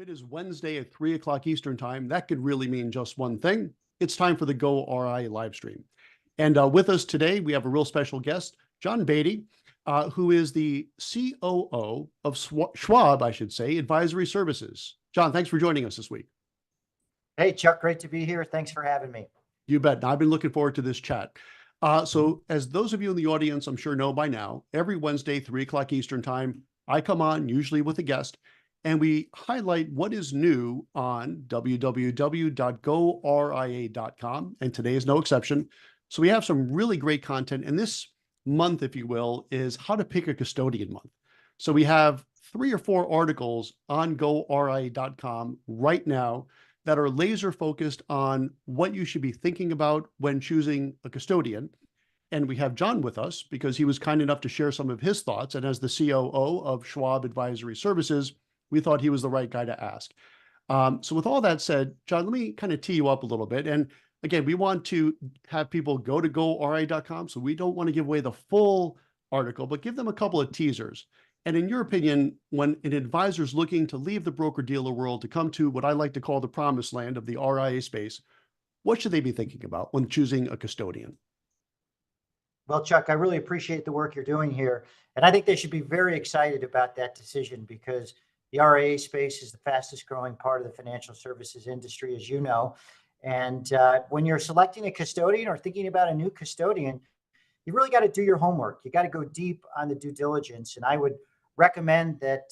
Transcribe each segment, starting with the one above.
it is Wednesday at 3 o'clock Eastern time, that could really mean just one thing. It's time for the goRIA live stream. And with us today, we have a real special guest, Jon Beatty, who is the COO of Schwab, I should say, Advisory Services. Jon, thanks for joining us this week. Hey, Chuck, great to be here. Thanks for having me. You bet. Now, I've been looking forward to this chat. So as those of you in the audience, I'm sure know by now, every Wednesday, 3 o'clock Eastern time, I come on, usually with a guest, and we highlight what is new on www.goria.com. And today is no exception. So we have some really great content. And this month, if you will, is how to pick a custodian month. So we have 3 or 4 articles on goria.com right now that are laser focused on what you should be thinking about when choosing a custodian. And we have Jon with us because he was kind enough to share some of his thoughts. And as the COO of Schwab Advisory Services, we thought he was the right guy to ask. So with all that said, Jon, let me kind of tee you up a little bit. And again, we want to have people go to goria.com. So we don't want to give away the full article, but give them a couple of teasers. And in your opinion, when an advisor is looking to leave the broker-dealer world to come to what I like to call the promised land of the RIA space, what should they be thinking about when choosing a custodian? Well, Chuck, I really appreciate the work you're doing here. And I think they should be very excited about that decision because the RIA space is the fastest growing part of the financial services industry, as you know. And when you're selecting a custodian or thinking about a new custodian, you really got to do your homework. You got to go deep on the due diligence. And I would recommend that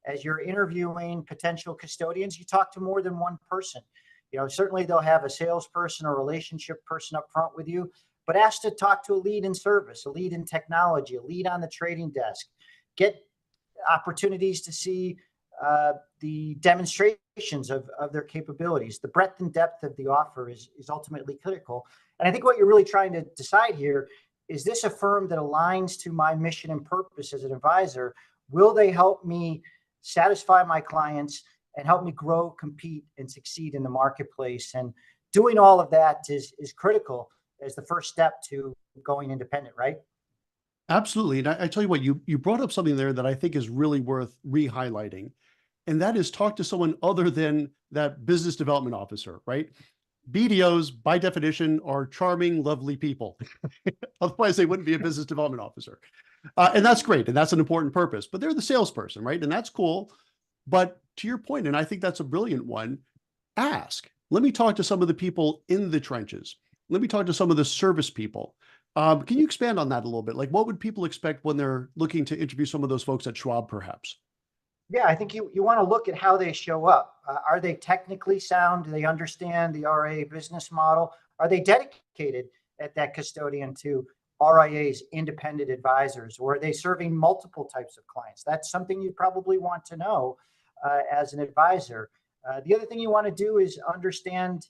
as you're interviewing potential custodians, you talk to more than one person. You know, certainly they'll have a salesperson or relationship person up front with you, but ask to talk to a lead in service, a lead in technology, a lead on the trading desk. Get opportunities to see the demonstrations of their capabilities. The breadth and depth of the offer is ultimately critical. And I think what you're really trying to decide here, is this a firm that aligns to my mission and purpose as an advisor? Will they help me satisfy my clients and help me grow, compete, and succeed in the marketplace? And doing all of that is critical as the first step to going independent, right? Absolutely. And I tell you what, you brought up something there that I think is really worth re-highlighting. And that is talk to someone other than that business development officer, right? BDOs, by definition, are charming, lovely people. Otherwise, they wouldn't be a business development officer. And that's great. And that's an important purpose. But they're the salesperson, right? And that's cool. But to your point, and I think that's a brilliant one, ask. Let me talk to some of the people in the trenches. Let me talk to some of the service people. Can you expand on that a little bit? Like, what would people expect when they're looking to interview some of those folks at Schwab, perhaps? Yeah, I think you want to look at how they show up. Are they technically sound? Do they understand the RIA business model? Are they dedicated at that custodian to RIA's independent advisors? Or are they serving multiple types of clients? That's something you probably want to know as an advisor. The other thing you want to do is understand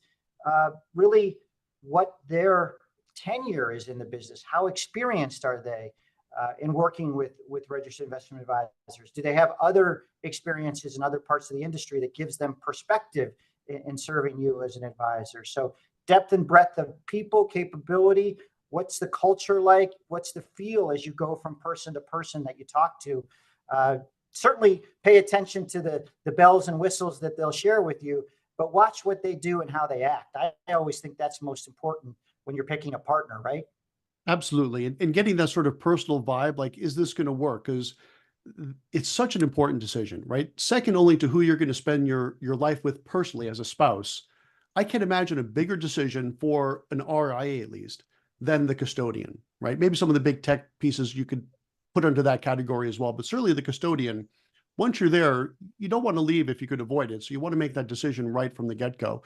really what their tenure is in the business. How experienced are they in working with registered investment advisors? Do they have other experiences in other parts of the industry that gives them perspective in serving you as an advisor? So depth and breadth of people, capability, what's the culture like? What's the feel as you go from person to person that you talk to? Certainly pay attention to the bells and whistles that they'll share with you, but watch what they do and how they act. I always think that's most important when you're picking a partner, right? Absolutely. And getting that sort of personal vibe, like, is this going to work? Because it's such an important decision, right? Second only to who you're going to spend your life with personally as a spouse. I can't imagine a bigger decision for an RIA, at least, than the custodian, right? Maybe some of the big tech pieces you could put under that category as well, but certainly the custodian, once you're there, you don't want to leave if you could avoid it. So you want to make that decision right from the get-go.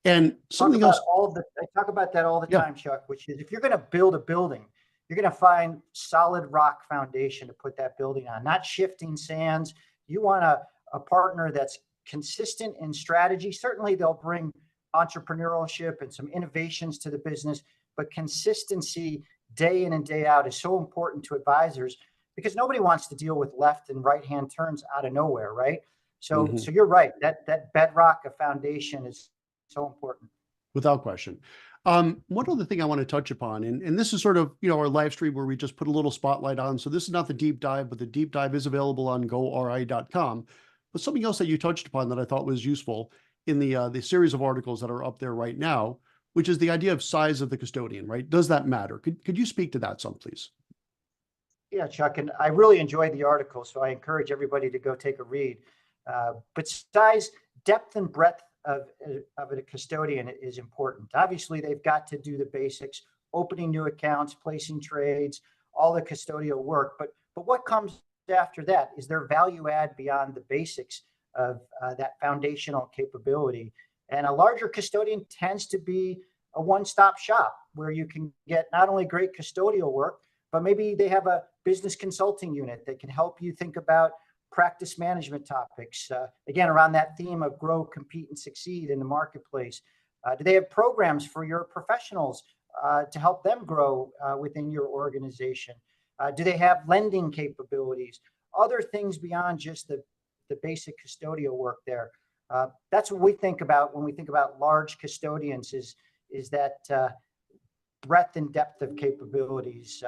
And something else. I talk about that all the time, Chuck, which is if you're going to build a building, you're going to find solid rock foundation to put that building on, not shifting sands. You want a partner that's consistent in strategy. Certainly they'll bring entrepreneurship and some innovations to the business, but consistency day in and day out is so important to advisors because nobody wants to deal with left and right hand turns out of nowhere, right? So you're right. That bedrock of foundation is so important. Without question. One other thing I want to touch upon, and this is sort of, our live stream where we just put a little spotlight on. So this is not the deep dive, but the deep dive is available on goRIA.com. But something else that you touched upon that I thought was useful in the series of articles that are up there right now, which is the idea of size of the custodian, right? Does that matter? Could you speak to that some, please? Yeah, Chuck, and I really enjoyed the article, so I encourage everybody to go take a read. But size, depth, and breadth of a custodian is important. Obviously, they've got to do the basics, opening new accounts, placing trades, all the custodial work. But what comes after that is their value add beyond the basics of that foundational capability. And a larger custodian tends to be a one-stop shop where you can get not only great custodial work, but maybe they have a business consulting unit that can help you think about practice management topics, again, around that theme of grow, compete, and succeed in the marketplace. Do they have programs for your professionals to help them grow within your organization? Do they have lending capabilities? Other things beyond just the basic custodial work there. That's what we think about when we think about large custodians is that breadth and depth of capabilities.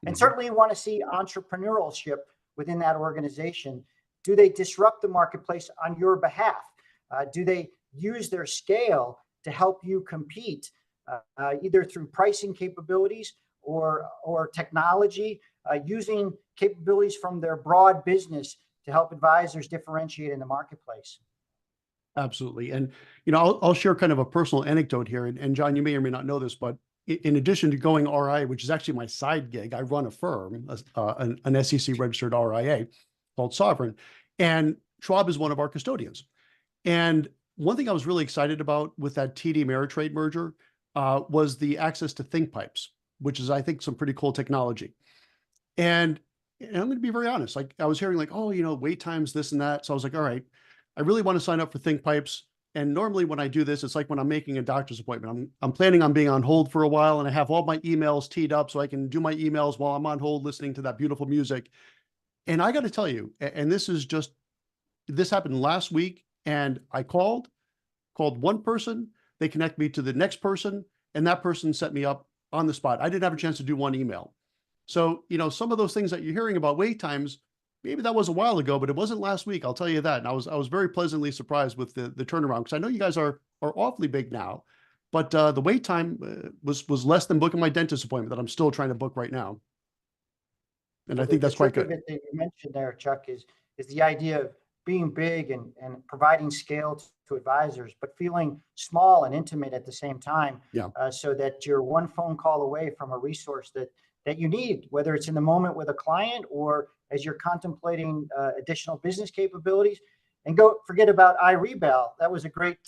And certainly you want to see entrepreneurship within that organization. Do they disrupt the marketplace on your behalf? Do they use their scale to help you compete, either through pricing capabilities or technology, using capabilities from their broad business to help advisors differentiate in the marketplace? Absolutely. And, I'll share kind of a personal anecdote here. And John, you may or may not know this, but in addition to going RIA, which is actually my side gig, I run a firm, an SEC registered RIA called Sovereign, and Schwab is one of our custodians. And one thing I was really excited about with that TD Ameritrade merger was the access to ThinkPipes, which is, I think, some pretty cool technology. And I'm going to be very honest, like I was hearing like, oh, wait times, this and that. So I was like, all right, I really want to sign up for ThinkPipes. And normally when I do this, it's like when I'm making a doctor's appointment, I'm planning on being on hold for a while and I have all my emails teed up so I can do my emails while I'm on hold listening to that beautiful music. And I got to tell you, and this happened last week, and I called one person, they connect me to the next person, and that person set me up on the spot. I didn't have a chance to do one email. So, some of those things that you're hearing about wait times, maybe that was a while ago, but it wasn't last week. I'll tell you that. And I was very pleasantly surprised with the turnaround, because I know you guys are awfully big now, but the wait time was less than booking my dentist appointment that I'm still trying to book right now. And I think that's quite good. The trick of it that you mentioned there, Chuck, is the idea of being big and providing scale to advisors, but feeling small and intimate at the same time. Yeah. So that you're one phone call away from a resource that you need, whether it's in the moment with a client or as you're contemplating additional business capabilities. And forget about iRebal. That was a great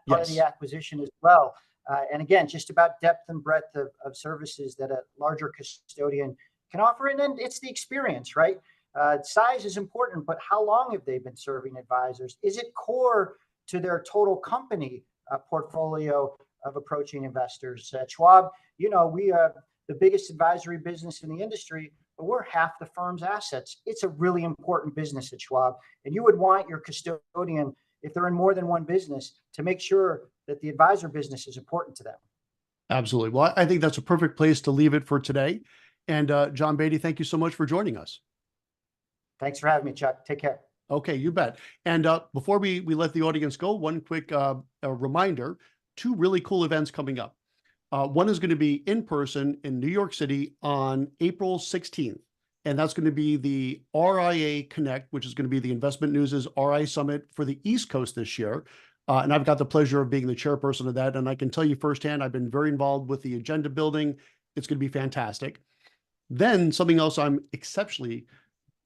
part of the acquisition as well. And again, just about depth and breadth of services that a larger custodian can offer. And then it's the experience, right? Size is important, but how long have they been serving advisors? Is it core to their total company portfolio of approaching investors? At Schwab, we are the biggest advisory business in the industry, but we're half the firm's assets. It's a really important business at Schwab. And you would want your custodian, if they're in more than one business, to make sure that the advisor business is important to them. Absolutely. Well, I think that's a perfect place to leave it for today. And Jon Beatty, thank you so much for joining us. Thanks for having me, Chuck. Take care. Okay, you bet. And before we let the audience go, one quick reminder, 2 really cool events coming up. One is going to be in person in New York City on April 16th. And that's going to be the RIA Connect, which is going to be the Investment News' RIA Summit for the East Coast this year. And I've got the pleasure of being the chairperson of that. And I can tell you firsthand, I've been very involved with the agenda building. It's going to be fantastic. Then something else I'm exceptionally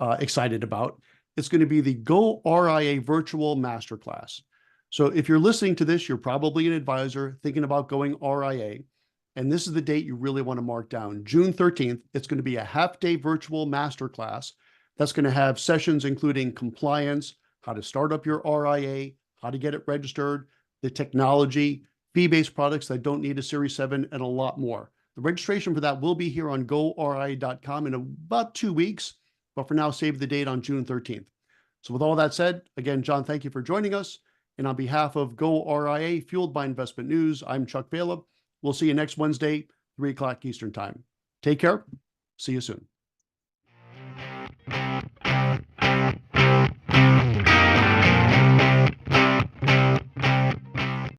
excited about, it's going to be the goRIA Virtual Masterclass. So if you're listening to this, you're probably an advisor thinking about going RIA. And this is the date you really want to mark down. June 13th, it's going to be a half-day virtual masterclass that's going to have sessions including compliance, how to start up your RIA, how to get it registered, the technology, fee-based products that don't need a Series 7, and a lot more. The registration for that will be here on goRIA.com in about 2 weeks, but for now, save the date on June 13th. So with all that said, again, John, thank you for joining us. And on behalf of goRIA, fueled by Investment News, I'm Chuck Bala. We'll see you next Wednesday, 3 o'clock Eastern Time. Take care. See you soon.